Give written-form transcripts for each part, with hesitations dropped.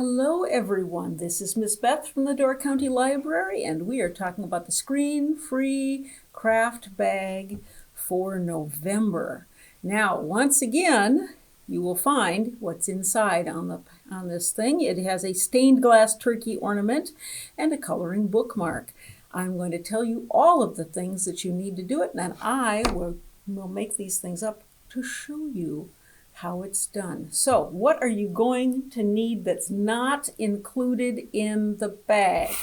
Hello everyone, this is Miss Beth from the Door County Library and we are talking about the screen-free craft bag for November. Now once again you will find what's inside on this thing. It has a stained glass turkey ornament and a coloring bookmark. I'm going to tell you all of the things that you need to do it, and then I will make these things up to show you how it's done. So what are you going to need that's not included in the bag?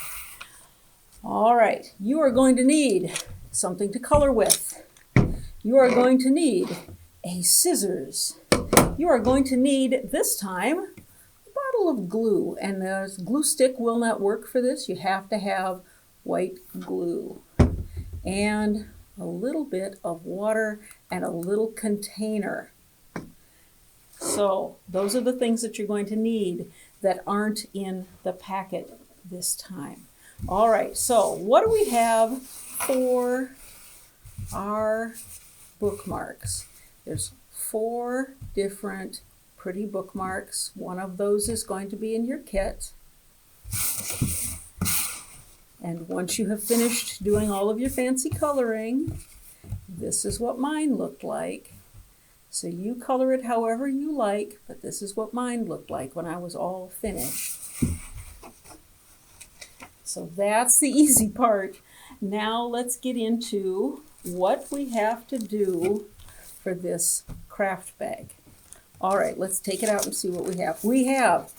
All right, you are going to need something to color with. You are going to need a scissors. You are going to need, this time, a bottle of glue. And the glue stick will not work for this. You have to have white glue. And a little bit of water and a little container. So those are the things that you're going to need that aren't in the packet this time. All right, so what do we have for our bookmarks? There's 4 different pretty bookmarks. One of those is going to be in your kit. And once you have finished doing all of your fancy coloring, this is what mine looked like. So you color it however you like, but this is what mine looked like when I was all finished. So that's the easy part. Now let's get into what we have to do for this craft bag. All right, let's take it out and see what we have. We have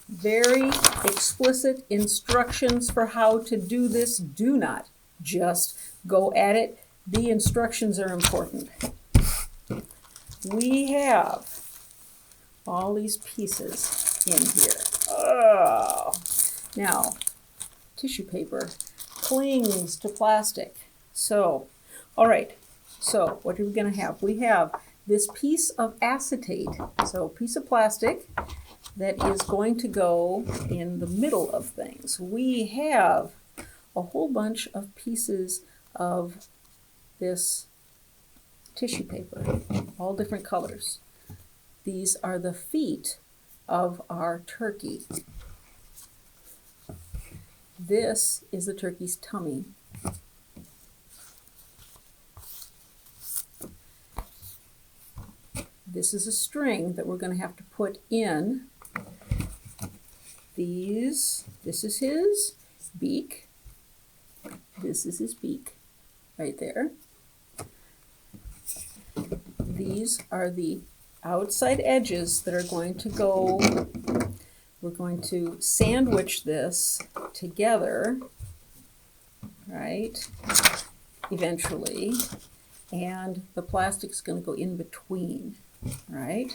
very explicit instructions for how to do this. Do not just go at it. The instructions are important. We have all these pieces in here. Oh. Now, tissue paper clings to plastic. So, all right, so what are we going to have? We have this piece of acetate, so a piece of plastic that is going to go in the middle of things. We have a whole bunch of pieces of this tissue paper, all different colors. These are the feet of our turkey. This is the turkey's tummy. This is a string that we're going to have to put in these. This is his beak. This is his beak right there. These are the outside edges that are going to go. We're going to sandwich this together, right, eventually, and the plastic's going to go in between, right?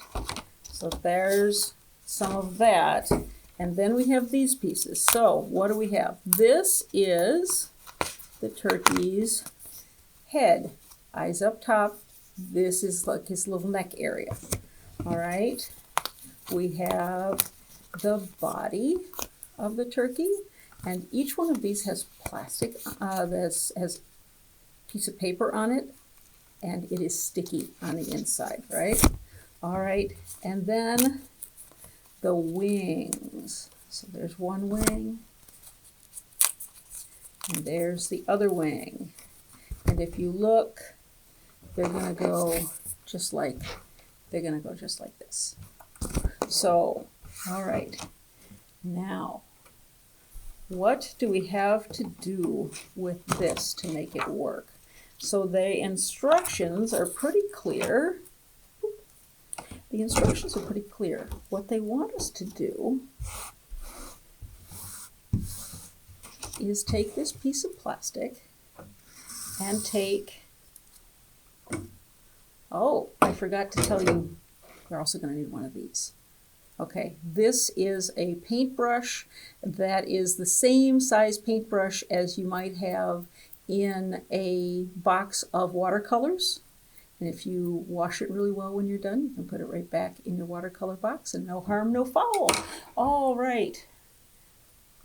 So there's some of that, and then we have these pieces. So what do we have? This is the turkey's head, eyes up top. This is like his little neck area. All right. We have the body of the turkey, and each one of these has plastic, has a piece of paper on it, and it is sticky on the inside, right? All right. And then the wings. So there's one wing, and there's the other wing. And if you look, they're going to go just like this. So, all right. Now, what do we have to do with this to make it work? So the instructions are pretty clear. The instructions are pretty clear. What they want us to do is take this piece of plastic and take, oh, I forgot to tell you, we're also going to need one of these. Okay, this is a paintbrush that is the same size paintbrush as you might have in a box of watercolors. And if you wash it really well when you're done, you can put it right back in your watercolor box, and no harm, no foul. All right,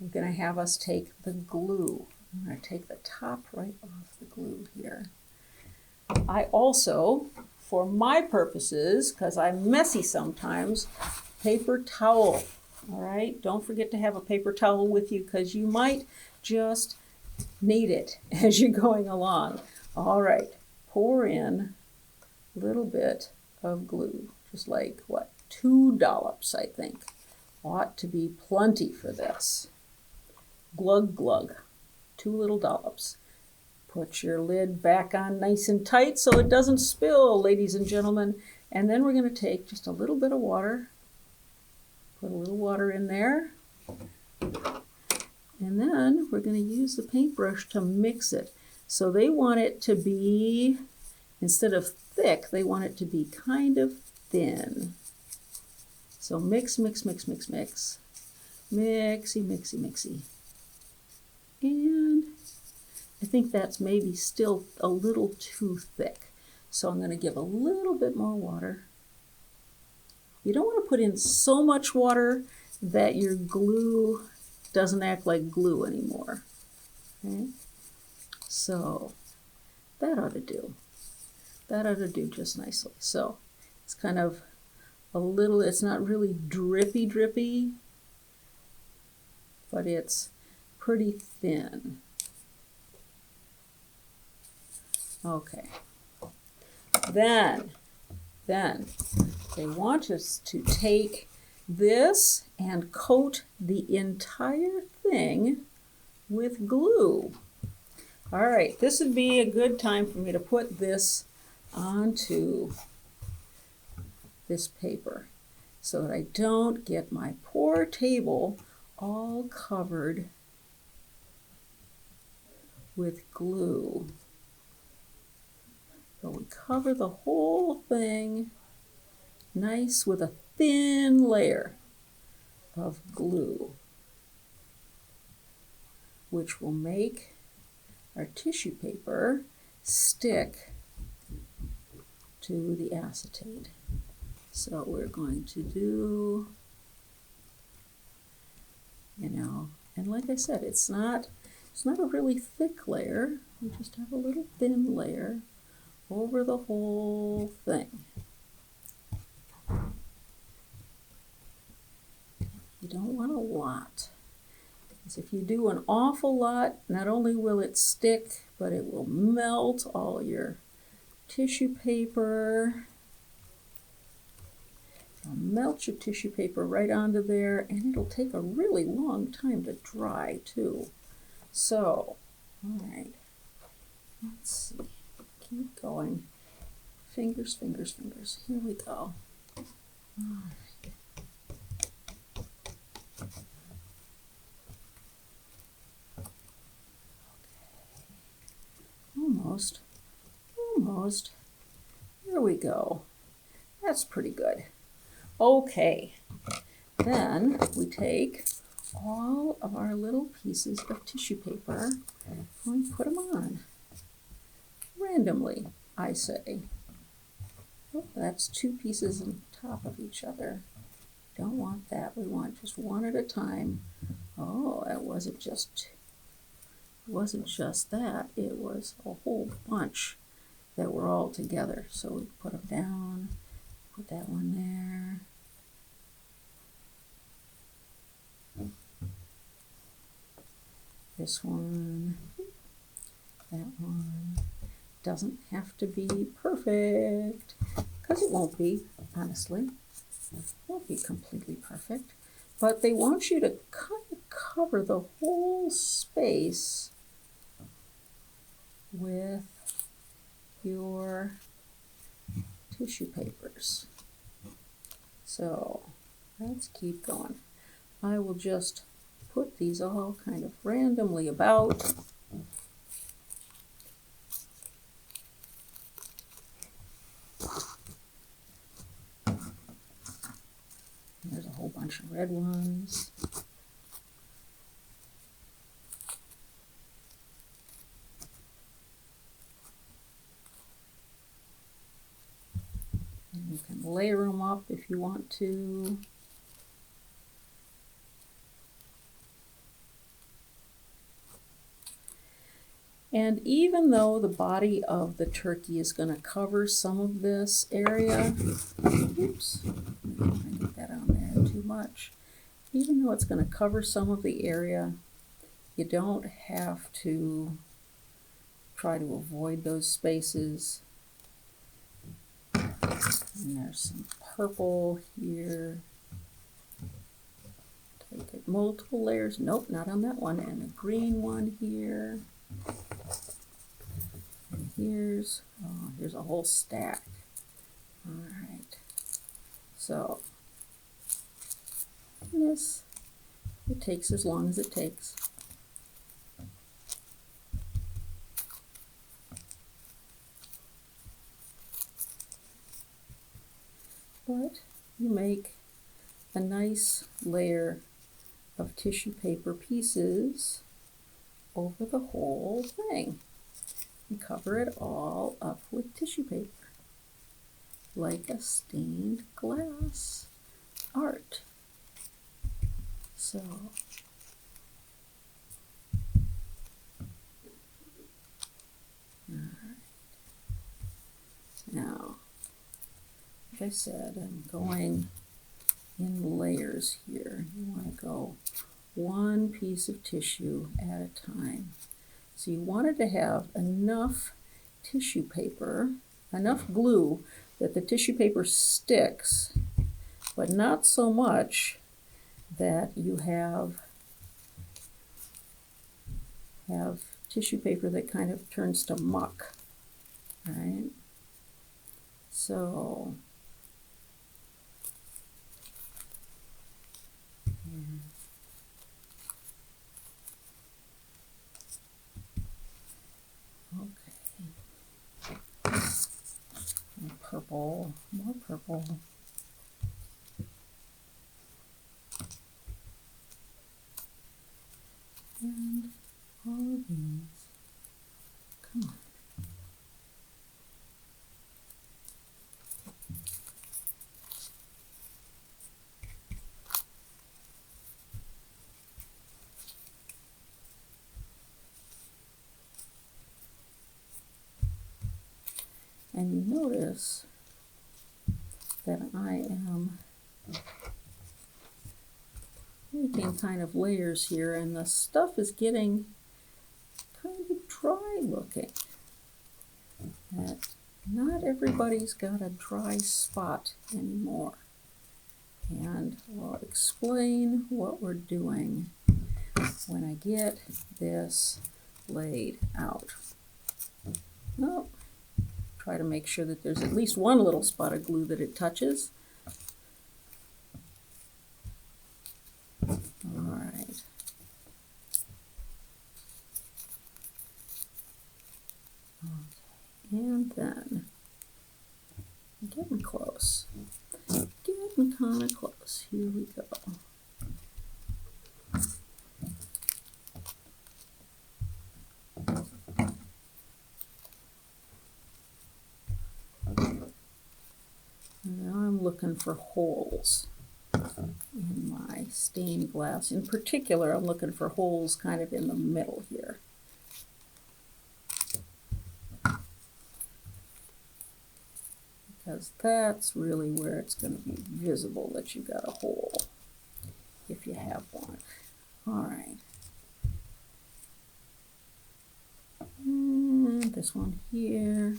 we're going to have us take the glue. I'm going to take the top right off the glue here. I also, for my purposes, because I'm messy sometimes, paper towel All right, don't forget to have a paper towel with you because you might just need it as you're going along. All right, pour in a little bit of glue, just like what, 2 dollops, I think. Ought to be plenty for this. Glug glug, 2 little dollops. Put your lid back on nice and tight so it doesn't spill, ladies and gentlemen. And then we're going to take just a little bit of water, put a little water in there, and then we're going to use the paintbrush to mix it. So they want it to be, instead of thick, they want it to be kind of thin. So mix, mix, mix, mix, mix. Mixy, mixy, mixy. And I think that's maybe still a little too thick. So I'm going to give a little bit more water. You don't want to put in so much water that your glue doesn't act like glue anymore. Okay? So that ought to do. That ought to do just nicely. So it's kind of a little, it's not really drippy drippy, but it's pretty thin. Okay. Then they want us to take this and coat the entire thing with glue. All right, this would be a good time for me to put this onto this paper so that I don't get my poor table all covered with glue. So we cover the whole thing nice with a thin layer of glue, which will make our tissue paper stick to the acetate. So we're going to do, and like I said, it's not a really thick layer. We just have a little thin layer over the whole thing. You don't want a lot, because if you do an awful lot, not only will it stick, but it will melt all your tissue paper. It'll melt your tissue paper right onto there, and it'll take a really long time to dry too. So, all right, let's see. Keep going. Fingers, fingers, fingers. Here we go. All right. Almost. Almost. There we go. That's pretty good. Okay. Then we take all of our little pieces of tissue paper and put them on. Randomly, I say. Oh, that's 2 pieces on top of each other. Don't want that. We want just one at a time. Oh, it wasn't just that. It was a whole bunch that were all together. So we put them down. Put that one there. This one. That one. Doesn't have to be perfect, because it won't be, honestly. It won't be completely perfect. But they want you to kind of cover the whole space with your tissue papers. So let's keep going. I will just put these all kind of randomly about. There's a whole bunch of red ones. And you can layer them up if you want to. And even though the body of the turkey is going to cover some of this area, oops, I get that on there too much. even though it's going to cover some of the area, you don't have to try to avoid those spaces. And there's some purple here. Take it, multiple layers. Nope, not on that one. And a green one here. And here's a whole stack. All right. So this, it takes as long as it takes. But you make a nice layer of tissue paper pieces over the whole thing and cover it all up with tissue paper like a stained glass art. So now, like I said, I'm going in layers here. You want to go one piece of tissue at a time. So you wanted to have enough tissue paper, enough glue that the tissue paper sticks, but not so much that you have tissue paper that kind of turns to muck, right? So okay, more purple, more purple. And all of these, come on. And you notice that I am making kind of layers here, and the stuff is getting kind of dry looking. That not everybody's got a dry spot anymore. And I'll explain what we're doing when I get this laid out. Well, try to make sure that there's at least one little spot of glue that it touches. All right. Okay. And then, getting close. Getting kind of close. Here we go. Now I'm looking for holes in my stained glass. In particular, I'm looking for holes kind of in the middle here. Because that's really where it's going to be visible that you've got a hole, if you have one. All right. And this one here,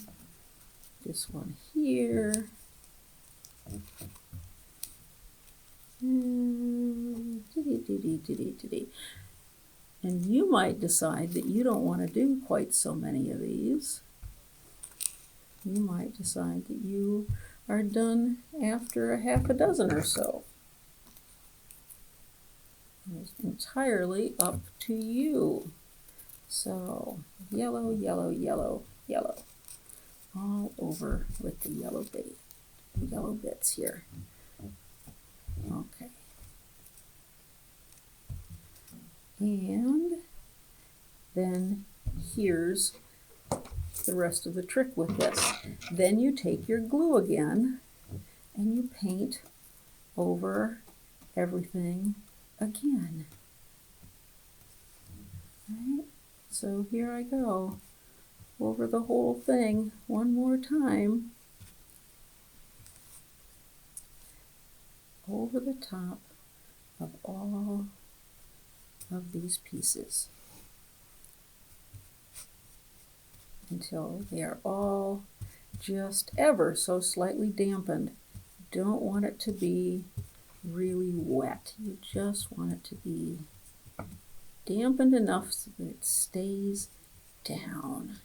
this one here. And you might decide that you don't want to do quite so many of these. You might decide that you are done after a half a dozen or so. It's entirely up to you. So yellow, yellow, yellow, yellow, all over with the yellow bits here. Okay. And then here's the rest of the trick with this. Then you take your glue again and you paint over everything again. Right? So here I go over the whole thing one more time. Over the top of all of these pieces until they are all just ever so slightly dampened. You don't want it to be really wet. You just want it to be dampened enough so that it stays down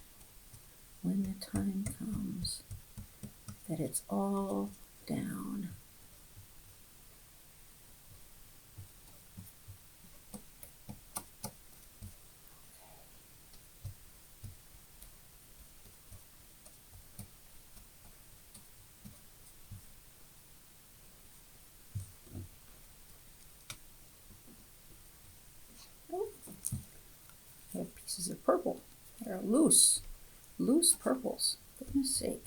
when the time comes that it's all down. I have pieces of purple that are loose purples. Goodness sake.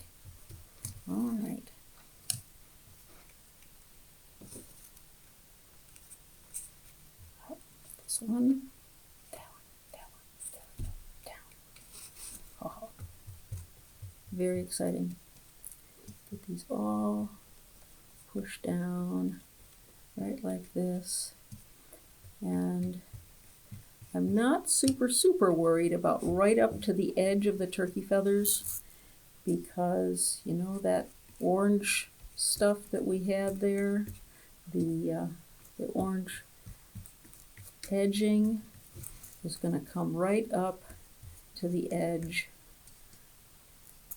All right. This one, down. Oh, very exciting. Get these all pushed down right like this. And I'm not super worried about right up to the edge of the turkey feathers, because you know that orange stuff that we had there, the orange edging is going to come right up to the edge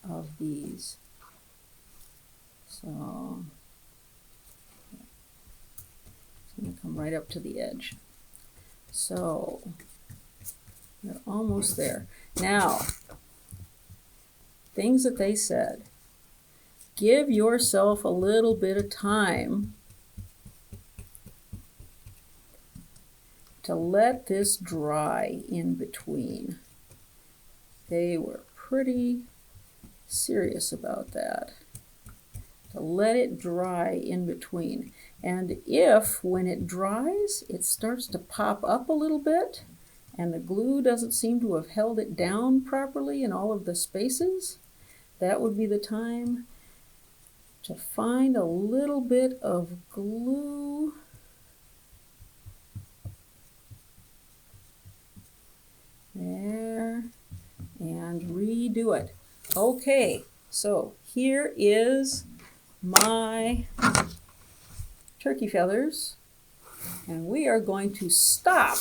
of these. So it's going to come right up to the edge. So you're almost there. Now, things that they said. Give yourself a little bit of time to let this dry in between. They were pretty serious about that. To let it dry in between. And if, when it dries, it starts to pop up a little bit, and the glue doesn't seem to have held it down properly in all of the spaces, that would be the time to find a little bit of glue there and redo it. Okay, so here is my turkey feathers, and we are going to stop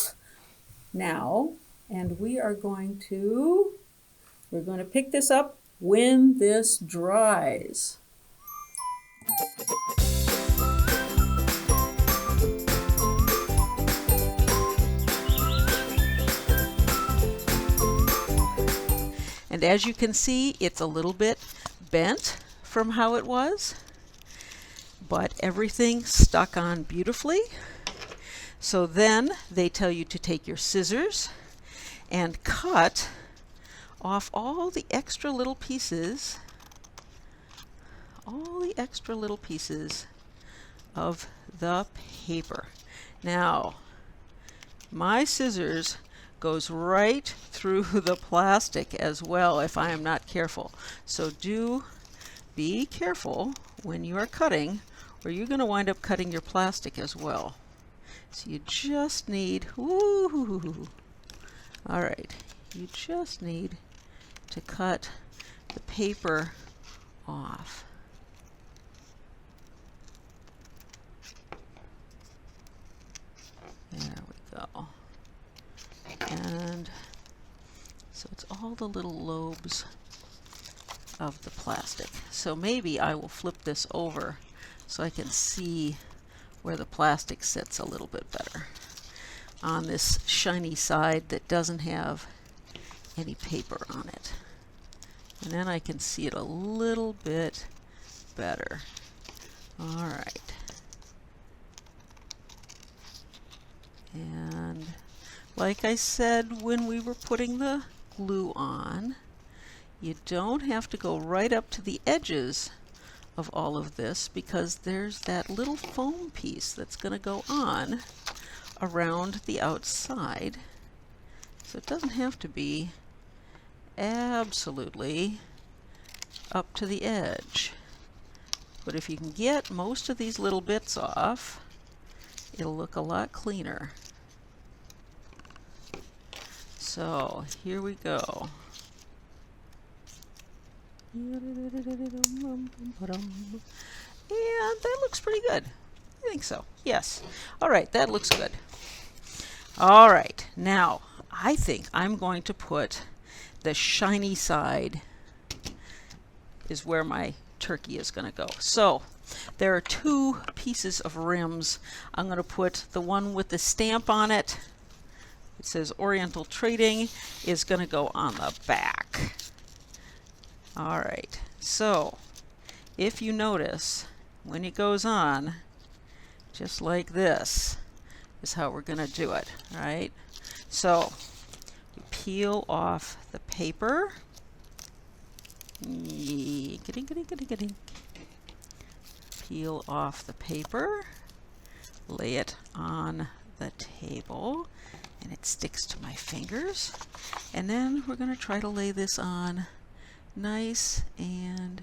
now, and we're going to pick this up when this dries. And as you can see, it's a little bit bent from how it was, but everything stuck on beautifully. So then they tell you to take your scissors and cut off all the extra little pieces, of the paper. Now, my scissors goes right through the plastic as well if I am not careful. So do be careful when you are cutting, or you're going to wind up cutting your plastic as well. So you just need, all right, you just need to cut the paper off. There we go. And so it's all the little lobes of the plastic. So maybe I will flip this over so I can see where the plastic sits a little bit better on this shiny side that doesn't have any paper on it. And then I can see it a little bit better. All right. And like I said when we were putting the glue on, you don't have to go right up to the edges of all of this, because there's that little foam piece that's going to go on around the outside. So it doesn't have to be absolutely up to the edge. But if you can get most of these little bits off, it'll look a lot cleaner. So here we go. And that looks pretty good. I think so. Yes. All right, that looks good. All right, now I think I'm going to put the shiny side is where my turkey is going to go. So there are two pieces of rims. I'm going to put the one with the stamp on it. It says Oriental Trading is going to go on the back. All right, so if you notice, when it goes on, just like this is how we're going to do it, right? So we peel off the paper. Peel off the paper, lay it on the table, and it sticks to my fingers. And then we're going to try to lay this on nice and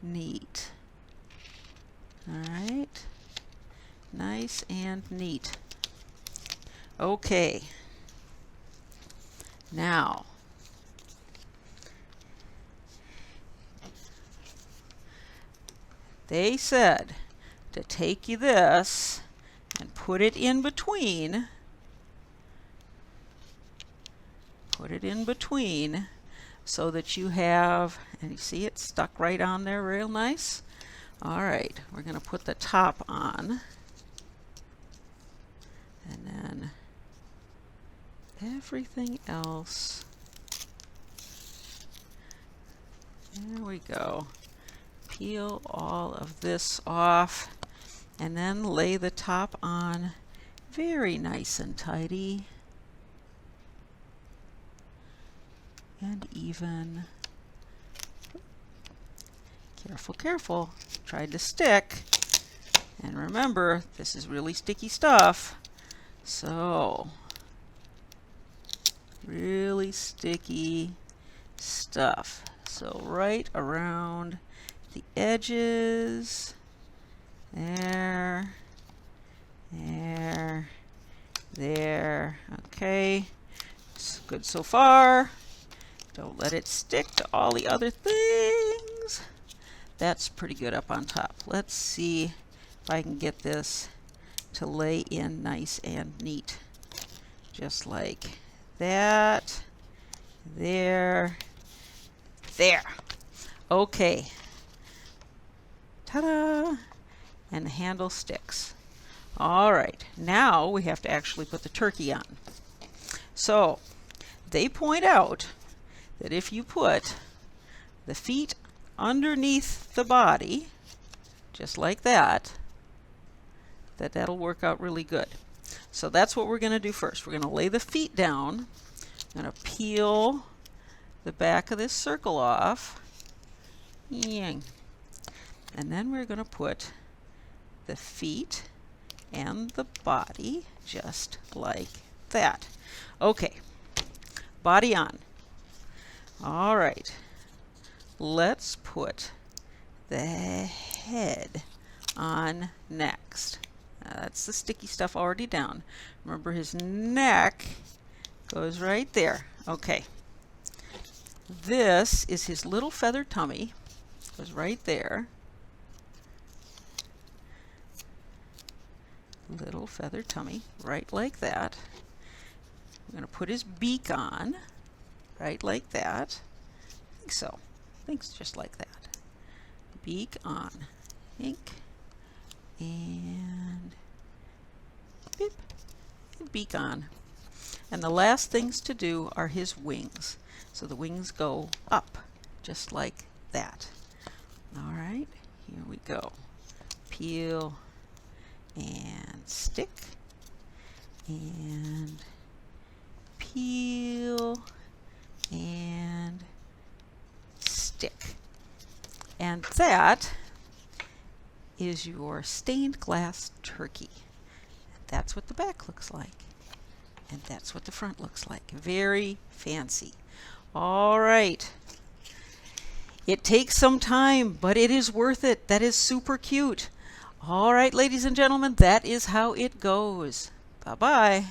neat. All right, nice and neat. Okay, now they said to take you this and put it in between. Put it in between so that you have, and you see it stuck right on there real nice. All right, we're going to put the top on. And then everything else. There we go. Peel all of this off and then lay the top on very nice and tidy and even. Careful, careful. Tried to stick. And remember, this is really sticky stuff. So, really sticky stuff. So right around the edges, there, okay, it's good so far. Don't let it stick to all the other things. That's pretty good up on top. Let's see if I can get this to lay in nice and neat, just like that, there. Okay. Ta-da! And the handle sticks. All right, now we have to actually put the turkey on. So they point out that if you put the feet underneath the body, just like that, that'll work out really good. So that's what we're going to do first. We're going to lay the feet down. I'm going to peel the back of this circle off. And then we're going to put the feet and the body just like that. Okay, body on. All right, let's put the head on next. That's the sticky stuff already down. Remember, his neck goes right there. Okay, this is his little feather tummy. Goes right there. Little feather tummy, right like that. We're going to put his beak on, right like that. I think so. I think it's just like that. Beak on. Ink. And beep. And beak on. And the last things to do are his wings. So the wings go up, just like that. All right, here we go. Peel and stick and peel and stick. And that is your stained glass turkey. That's what the back looks like. And that's what the front looks like. Very fancy. All right. It takes some time, but it is worth it. That is super cute. All right, ladies and gentlemen, that is how it goes. Bye-bye.